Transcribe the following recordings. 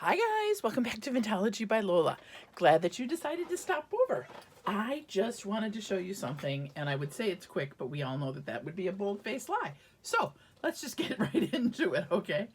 Hi guys, welcome back to Vintology by Lola. Glad that you decided to stop over. I just wanted to show you something, and I would say it's quick, but we all know that that would be a bold-faced lie. So let's just get right into it, okay?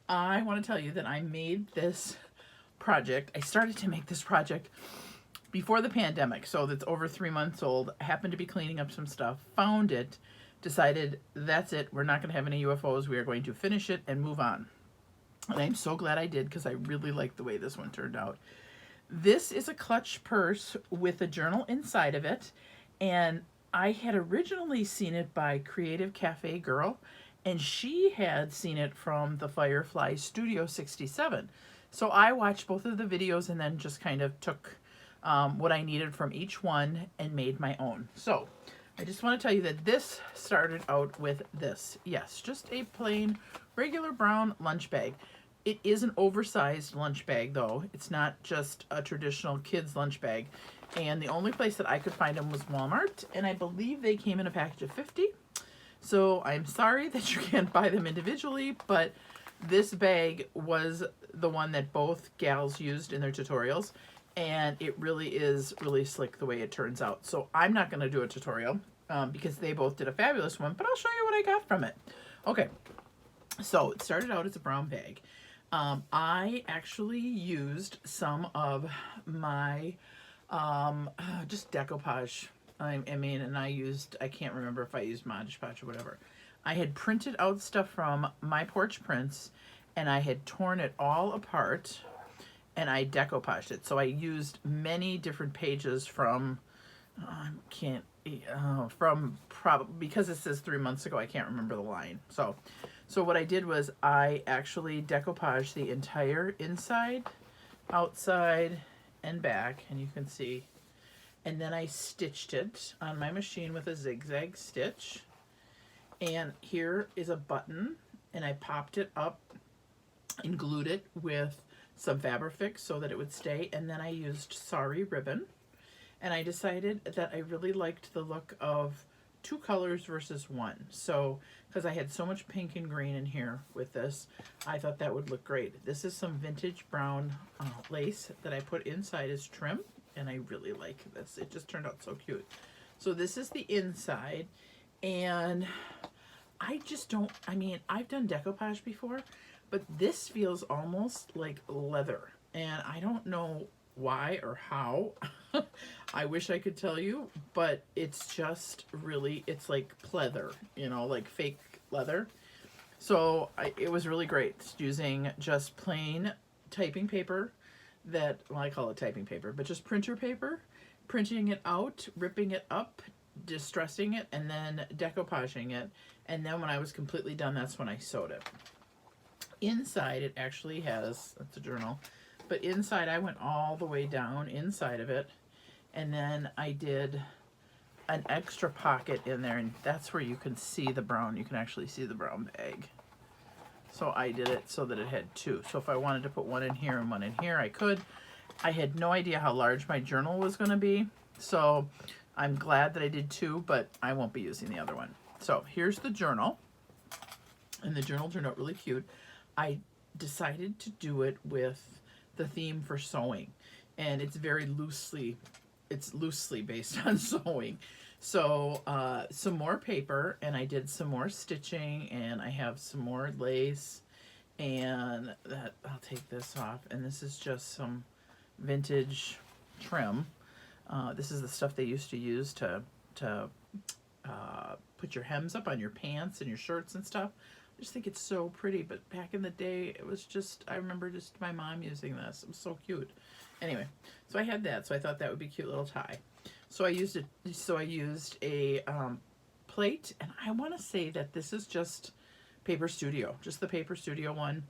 I want to tell you that I made this project. I started to make this project before the pandemic, so that's over 3 months old. I happened to be cleaning up some stuff, found it, decided that's it. We're not going to have any UFOs. We are going to finish it and move on. And I'm so glad I did because I really like the way this one turned out. This is a clutch purse with a journal inside of it. And I had originally seen it by Creativecafegirl, and she had seen it from the Firefly Studio 67. So I watched both of the videos and then just kind of took what I needed from each one and made my own. So I just want to tell you that this started out with this. Yes, just a plain regular brown lunch bag. It is an oversized lunch bag though. It's not just a traditional kid's lunch bag. And the only place that I could find them was Walmart, and I believe they came in a package of 50. So I'm sorry that you can't buy them individually, but this bag was the one that both gals used in their tutorials, and it really is really slick the way it turns out. So I'm not going to do a tutorial because they both did a fabulous one, but I'll show you what I got from it. Okay, so it started out as a brown bag. I actually used some of my just decoupage. I mean, and I can't remember if I used Mod Podge or whatever. I had printed out stuff from My Porch Prints, and I had torn it all apart, and I decoupaged it. So I used many different pages from, because it says 3 months ago, I can't remember the line. So what I did was I actually decoupaged the entire inside, outside, and back, and you can see. And then I stitched it on my machine with a zigzag stitch. And here is a button, and I popped it up and glued it with some Fabrifix so that it would stay. And then I used sari ribbon. And I decided that I really liked the look of 2 colors versus 1. So, because I had so much pink and green in here with this, I thought that would look great. This is some vintage brown lace that I put inside as trim, and I really like this. It just turned out so cute. So this is the inside, and I just don't, I mean, I've done decoupage before, but this feels almost like leather, and I don't know why or how. I wish I could tell you, but it's just really, it's like pleather, you know, like fake leather. So it was really great using just plain typing paper that, well, I call it typing paper, but just printer paper, printing it out, ripping it up, distressing it, and then decoupaging it. And then when I was completely done, that's when I sewed it. Inside, it actually has, that's a journal, but inside I went all the way down inside of it, and then I did an extra pocket in there, and that's where you can see the brown. You can actually see the brown bag. So I did it so that it had 2. So if I wanted to put one in here and one in here, I could. I had no idea how large my journal was going to be, so I'm glad that I did 2, but I won't be using the other one. So here's the journal, and the journal turned out really cute. I decided to do it with the theme for sewing, and it's very loosely based on sewing. So some more paper, and I did some more stitching, and I have some more lace, and that, I'll take this off, and this is just some vintage trim. This is the stuff they used to use to put your hems up on your pants and your shirts and stuff. I just think it's so pretty, but back in the day, it was just, I remember just my mom using this. It was so cute. Anyway, so I had that, so I thought that would be a cute little tie. So I used a plate, and I want to say that this is just Paper Studio, just the Paper Studio one.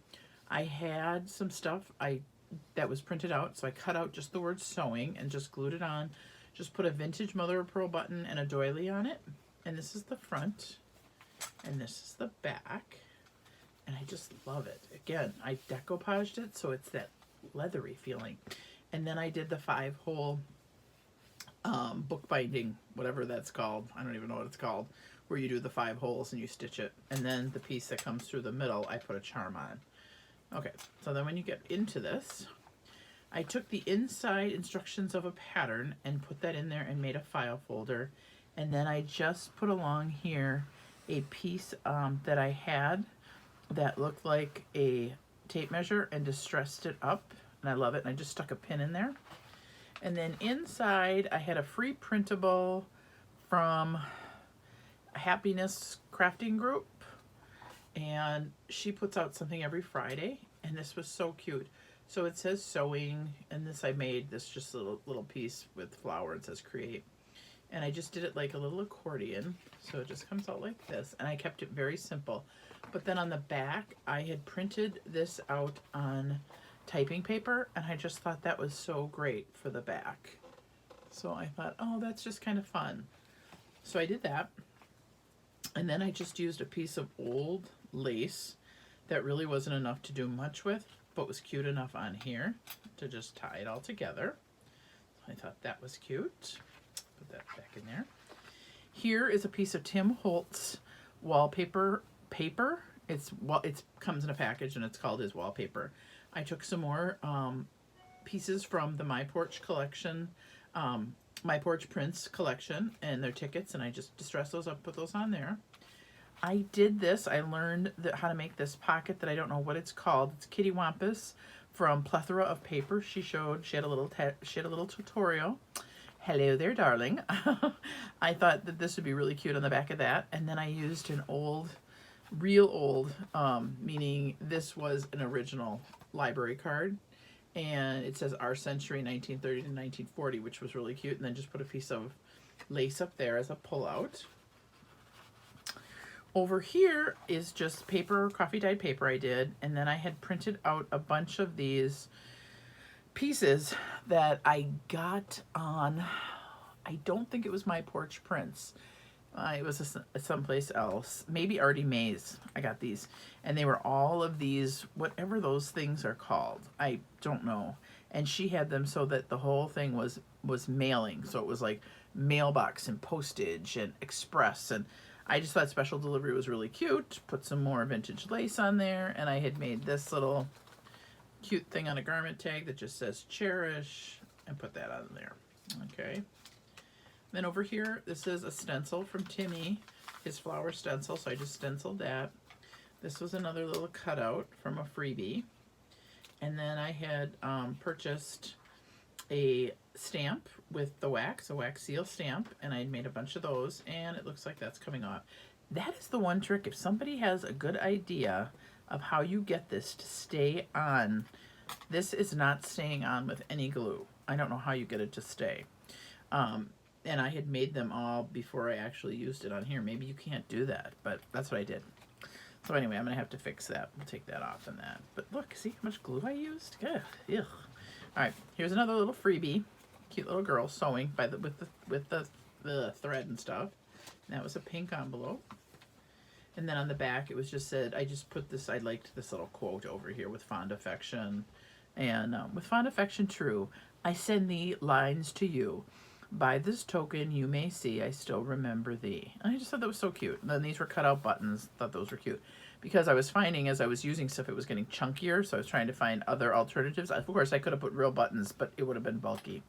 I had some stuff that was printed out, so I cut out just the word sewing and just glued it on. Just put a vintage mother of pearl button and a doily on it, and this is the front, and this is the back, and I just love it. Again, I decoupaged it so it's that leathery feeling. And then I did the 5-hole bookbinding, whatever that's called. I don't even know what it's called, where you do the 5 holes and you stitch it. And then the piece that comes through the middle, I put a charm on. Okay, so then when you get into this, I took the inside instructions of a pattern and put that in there and made a file folder. And then I just put along here a piece that I had that looked like a tape measure and distressed it up. And I love it. And I just stuck a pin in there. And then inside I had a free printable from Happiness Crafting Group. And she puts out something every Friday. And this was so cute. So it says sewing, and this I made this just a little piece with flower. It says create. And I just did it like a little accordion. So it just comes out like this. And I kept it very simple. But then on the back, I had printed this out on typing paper, and I just thought that was so great for the back. So I thought, oh, that's just kind of fun. So I did that. And then I just used a piece of old lace that really wasn't enough to do much with, but was cute enough on here to just tie it all together. I thought that was cute. Put that back in there. Here is a piece of Tim Holtz wallpaper paper. It comes in a package and it's called his wallpaper. I took some more pieces from the My Porch collection, My Porch Prints collection, and their tickets, and I just distressed those up, put those on there. I did this. I learned how to make this pocket that I don't know what it's called. It's Kitty Wampus from Plethora of Paper. She had a little tutorial. Hello there, darling. I thought that this would be really cute on the back of that. And then I used an real old, meaning this was an original library card. And it says Our Century 1930 to 1940, which was really cute. And then just put a piece of lace up there as a pullout. Over here is just paper, coffee dyed paper I did, and then I had printed out a bunch of these pieces that I got on, I don't think it was My Porch Prints. It was someplace else. Maybe Artie Mae's. I got these. And they were all of these, whatever those things are called. I don't know. And she had them so that the whole thing was mailing. So it was like mailbox and postage and express, and I just thought special delivery was really cute. Put some more vintage lace on there, and I had made this little cute thing on a garment tag that just says cherish, and put that on there. Okay. Then over here, this is a stencil from Timmy, his flower stencil, so I just stenciled that. This was another little cutout from a freebie. And then I had purchased a stamp with the wax, a wax seal stamp, and I made a bunch of those, and it looks like that's coming off. That is the one trick. If somebody has a good idea of how you get this to stay on, this is not staying on with any glue. I don't know how you get it to stay. And I had made them all before I actually used it on here. Maybe you can't do that, but that's what I did. So anyway, I'm gonna have to fix that. We'll take that off and that. But look, see how much glue I used? Ugh, ugh. All right, here's another little freebie. Cute little girl sewing with the thread and stuff. And that was a pink envelope. And then on the back, it was just said, I just put this, I liked this little quote over here, with fond affection. And with fond affection true, I send thee lines to you. By this token you may see I still remember thee. And I just thought that was so cute. And then these were cut out buttons. Thought those were cute. Because I was finding as I was using stuff, it was getting chunkier. So I was trying to find other alternatives. Of course, I could have put real buttons, but it would have been bulky.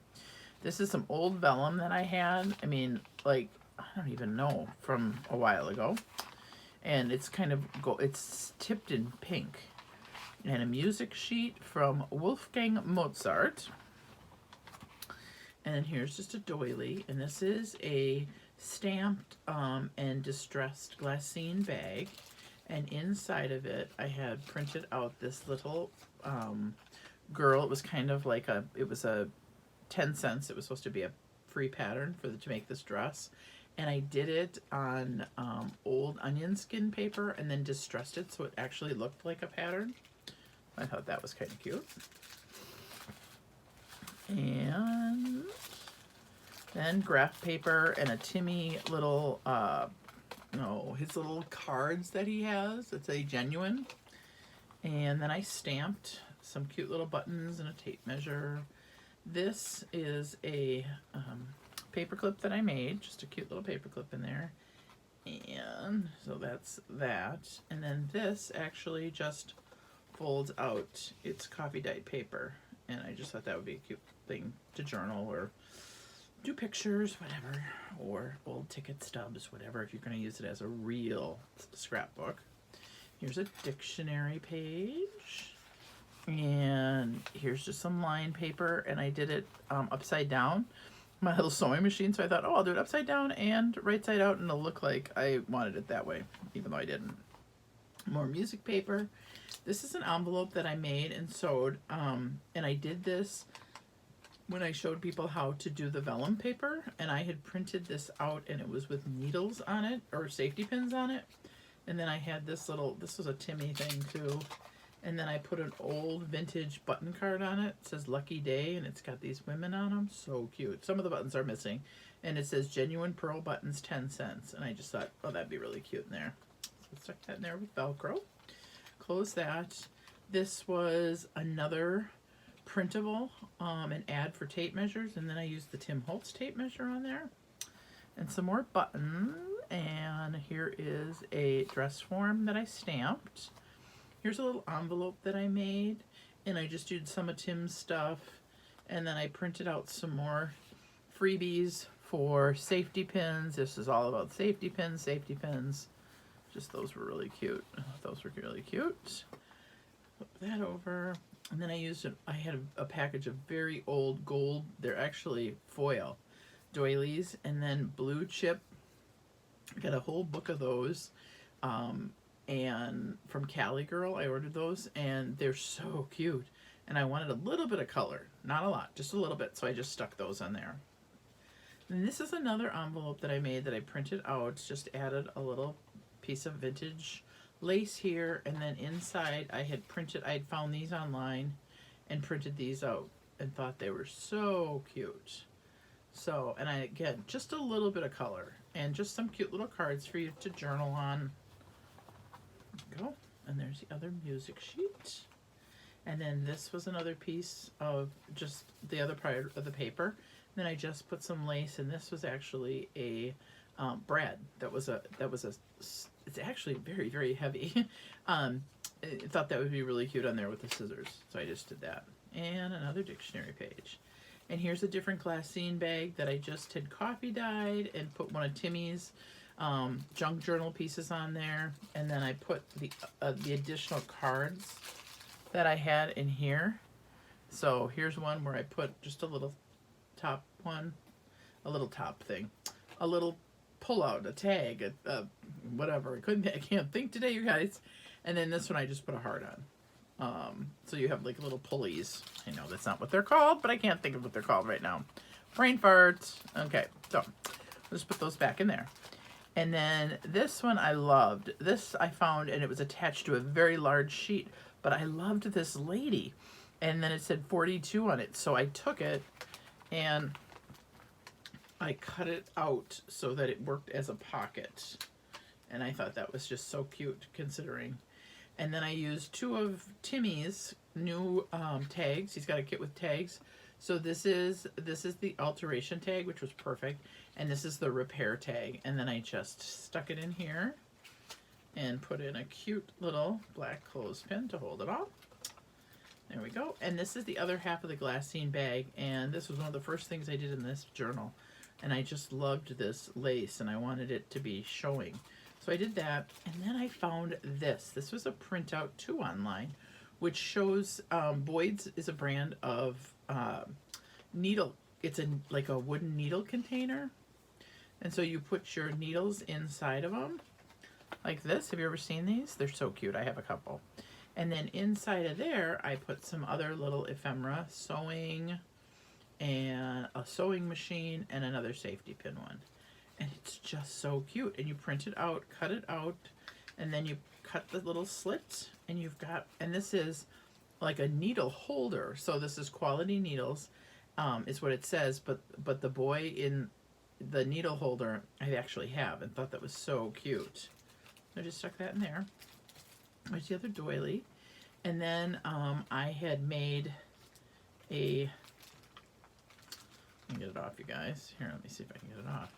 This is some old vellum that I had. I mean, like, I don't even know, from a while ago. And it's kind of, it's tipped in pink. And a music sheet from Wolfgang Mozart. And then here's just a doily, and this is a stamped and distressed glassine bag, and inside of it I had printed out this little girl. It was kind of like it was a 10 cents. It was supposed to be a free pattern to make this dress, and I did it on old onion skin paper and then distressed it so it actually looked like a pattern. I thought that was kind of cute. And then graph paper and a Timmy little, his little cards that he has. It's a genuine. And then I stamped some cute little buttons and a tape measure. This is a paper clip that I made, just a cute little paper clip in there. And so that's that. And then this actually just folds out. It's coffee dyed paper, and I just thought that would be a cute thing to journal or do pictures, whatever, or old ticket stubs, whatever, if you're going to use it as a real scrapbook. Here's a dictionary page, and here's just some line paper, and I did it upside down, my little sewing machine, so I thought, oh, I'll do it upside down and right side out, and it'll look like I wanted it that way, even though I didn't. More music paper. This is an envelope that I made and sewed, and I did this when I showed people how to do the vellum paper, and I had printed this out, and it was with needles on it, or safety pins on it, and then I had this little, this was a Timmy thing too, and then I put an old vintage button card on it. It says Lucky Day, and it's got these women on them. So cute. Some of the buttons are missing, and it says genuine pearl buttons, 10 cents, and I just thought, oh, that'd be really cute in there. So stuck that in there with Velcro. Close that. This was another printable, an ad for tape measures, and then I used the Tim Holtz tape measure on there, and some more buttons. And here is a dress form that I stamped. Here's a little envelope that I made, and I just did some of Tim's stuff, and then I printed out some more freebies for safety pins. This is all about safety pins, just those were really cute. Those were really cute. Flip that over. And then I used I had a package of very old gold, they're actually foil doilies, and then blue chip. I got a whole book of those, and from Cali Girl I ordered those, and they're so cute, and I wanted a little bit of color, not a lot, just a little bit, so I just stuck those on there. And this is another envelope that I made that I printed out, just added a little piece of vintage lace here, and then inside I had found these online and printed these out and thought they were so cute. So, and again, just a little bit of color and just some cute little cards for you to journal on. Go. And there's the other music sheet. And then this was another piece of just the other part of the paper. Then I just put some lace, and this was actually a brad. It's actually very, very heavy. I thought that would be really cute on there with the scissors, so I just did that. And another dictionary page. And here's a different glassine bag that I just had coffee dyed and put one of Timmy's junk journal pieces on there. And then I put the additional cards that I had in here. So here's one where I put just a little top one, a little top thing, a little pull out, a tag, whatever. I can't think today, you guys. And then this one I just put a heart on. So you have like little pulleys. I know that's not what they're called, but I can't think of what they're called right now. Brain farts. Okay, so I'll just put those back in there. And then this one I loved. This I found, and it was attached to a very large sheet, but I loved this lady. And then it said 42 on it. So I took it and I cut it out so that it worked as a pocket. And I thought that was just so cute considering. And then I used two of Timmy's new tags. He's got a kit with tags. So this is the alteration tag, which was perfect. And this is the repair tag. And then I just stuck it in here and put in a cute little black clothespin to hold it off. There we go. And this is the other half of the glassine bag. And this was one of the first things I did in this journal. And I just loved this lace, and I wanted it to be showing. So I did that, and then I found this. This was a printout too online, which shows Boyd's is a brand of needle. It's like a wooden needle container, and so you put your needles inside of them, like this. Have you ever seen these? They're so cute. I have a couple. And then inside of there, I put some other little ephemera, sewing, and a sewing machine, and another safety pin one. And it's just so cute. And you print it out, cut it out, and then you cut the little slit, and you've got, and this is like a needle holder. So this is quality needles, is what it says, but the boy in the needle holder I actually have, and thought that was so cute. I just stuck that in there. There's the other doily. And then I had made a, let me get it off, you guys. Here, let me see if I can get it off.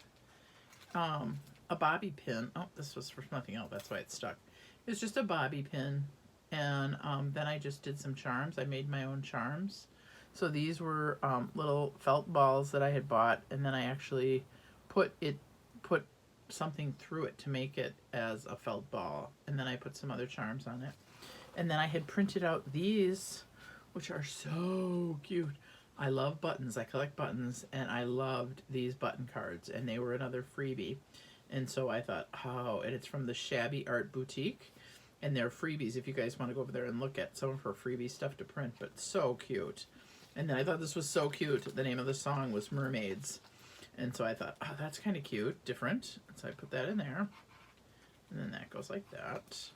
A bobby pin. Oh, this was for nothing else. That's why it's stuck. It's just a bobby pin, and then I just did some charms. I made my own charms. So these were little felt balls that I had bought, and then I actually put something through it to make it as a felt ball, and then I put some other charms on it. And then I had printed out these, which are so cute. I love buttons. I collect buttons, and I loved these button cards, and they were another freebie. And so I thought, oh, and it's from the Shabby Art Boutique, and they're freebies if you guys want to go over there and look at some of her freebie stuff to print, but so cute. And then I thought this was so cute. The name of the song was Mermaids. And so I thought, oh, that's kind of cute, different. So I put that in there. And then that goes like that.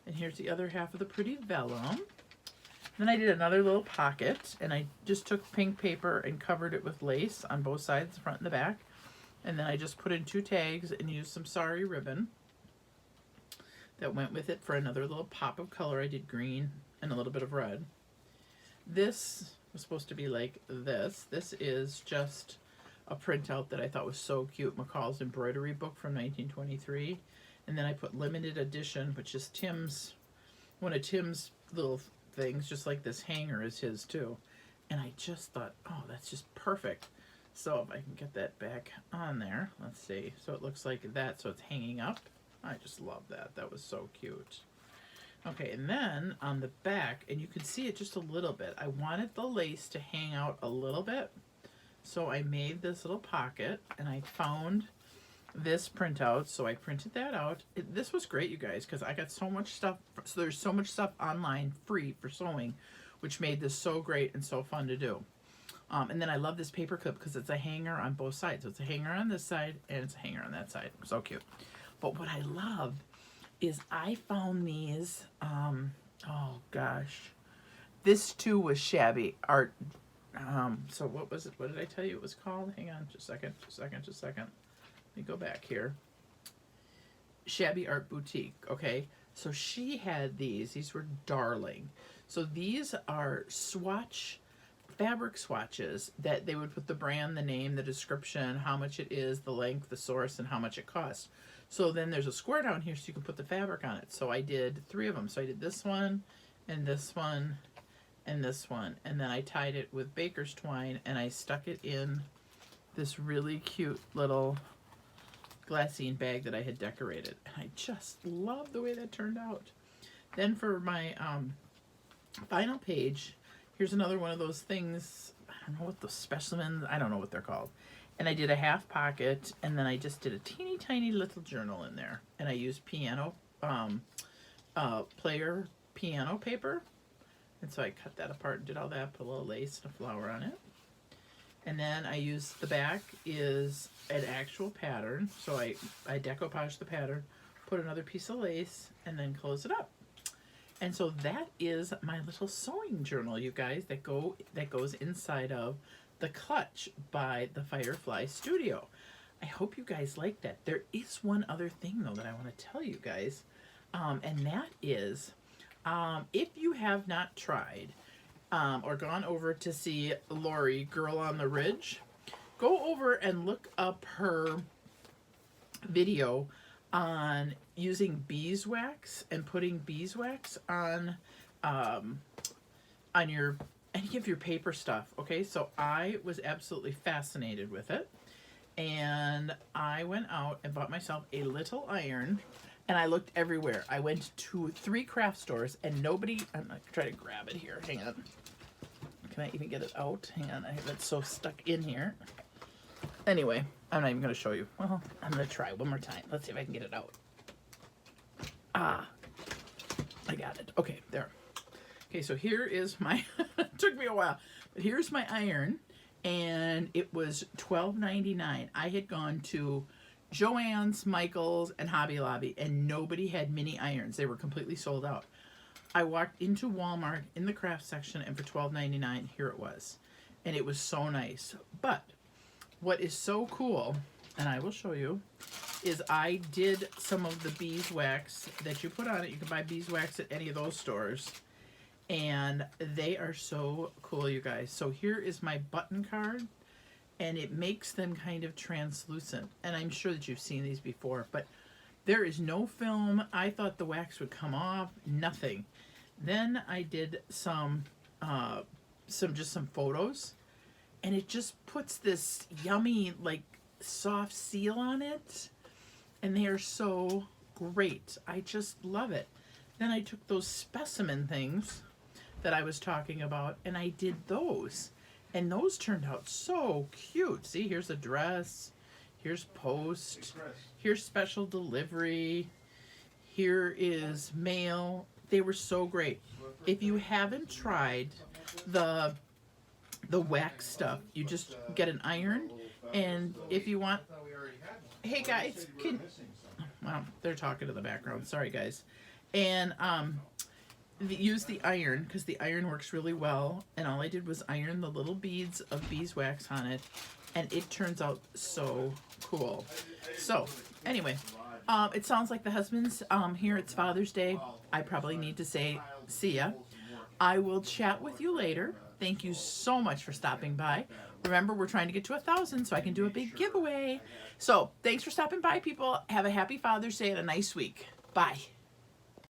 And here's the other half of the pretty vellum. Then I did another little pocket, and I just took pink paper and covered it with lace on both sides, the front and the back. And then I just put in 2 tags and used some sari ribbon that went with it for another little pop of color. I did green and a little bit of red. This was supposed to be like this. This is just a printout that I thought was so cute. McCall's embroidery book from 1923. And then I put limited edition, which is one of Tim's little things, just like this hanger is his too. And I just thought, oh, that's just perfect. So if I can get that back on there, let's see. So it looks like that, so it's hanging up. I just love that. That was so cute. Okay, and then on the back, and you can see it just a little bit, I wanted the lace to hang out a little bit. So I made this little pocket, and I found this printout, so I printed that out. This was great, you guys, because I got so much stuff. So there's so much stuff online free for sewing, which made this so great and so fun to do. And then I love this paper clip because it's a hanger on both sides. So it's a hanger on this side and it's a hanger on that side. So cute. But what I love is I found these, oh gosh, this too was Shabby Art. So what was it? What did I tell you it was called? Hang on just a second. Let me go back here. Shabby Art Boutique, okay? So she had these were darling. So these are Swatch, fabric swatches that they would put the brand, the name, the description, how much it is, the length, the source, and how much it costs. So then there's a square down here so you can put the fabric on it. So I did 3 of them. So I did this one, and this one, and this one. And then I tied it with baker's twine, and I stuck it in this really cute little glassine bag that I had decorated. And I just love the way that turned out. Then for my final page, here's another one of those things. I don't know what the specimens, I don't know what they're called. And I did a half pocket, and then I just did a teeny tiny little journal in there. And I used piano, player piano paper. And so I cut that apart and did all that, put a little lace and a flower on it. And then I used, the back is an actual pattern. So I decoupaged the pattern, put another piece of lace, and then close it up. And so that is my little sewing journal, you guys, that goes inside of the Clutch by the Firefly Studio. I hope you guys like that. There is one other thing, though, that I want to tell you guys, and that is, if you have not tried or gone over to see Lori, Girl on the Ridge, go over and look up her video on using beeswax and putting beeswax on your any of your paper stuff. Okay, so I was absolutely fascinated with it, and I went out and bought myself a little iron, and I looked everywhere. I went to 3 craft stores, and nobody. I'm gonna try to grab it here. Hang on. Can I even get it out? Hang on. I have it so stuck in here. Anyway, I'm not even going to show you. Well, I'm going to try one more time. Let's see if I can get it out. Ah, I got it. Okay, there. Okay, so here is my, it took me a while, but here's my iron, and it was $12.99. I had gone to Joann's, Michael's, and Hobby Lobby, and nobody had mini irons. They were completely sold out. I walked into Walmart in the craft section, and for $12.99, here it was. And it was so nice. But what is so cool, and I will show you, is I did some of the beeswax that you put on it. You can buy beeswax at any of those stores. And they are so cool, you guys. So here is my button card, and it makes them kind of translucent. And I'm sure that you've seen these before, but There is no film. I thought the wax would come off. Nothing. Then I did some photos, and it just puts this yummy, like, soft seal on it, and they are so great. I just love it. Then I took those specimen things that I was talking about, and I did those, and those turned out so cute. See, here's a dress, here's post, here's special delivery, here is mail. They were so great. If you haven't tried the wax stuff, you just get an iron, and if you want, hey guys, well, they're talking to the background, sorry guys, and use the iron, because the iron works really well, and all I did was iron the little beads of beeswax on it, and it turns out so cool. So anyway, it sounds like the husband's here. It's Father's Day. I probably need to say see ya. I will chat with you later. Thank you so much for stopping by. Remember, we're trying to get to 1,000 so I can do a big giveaway. So thanks for stopping by, people. Have a happy Father's Day and a nice week. Bye.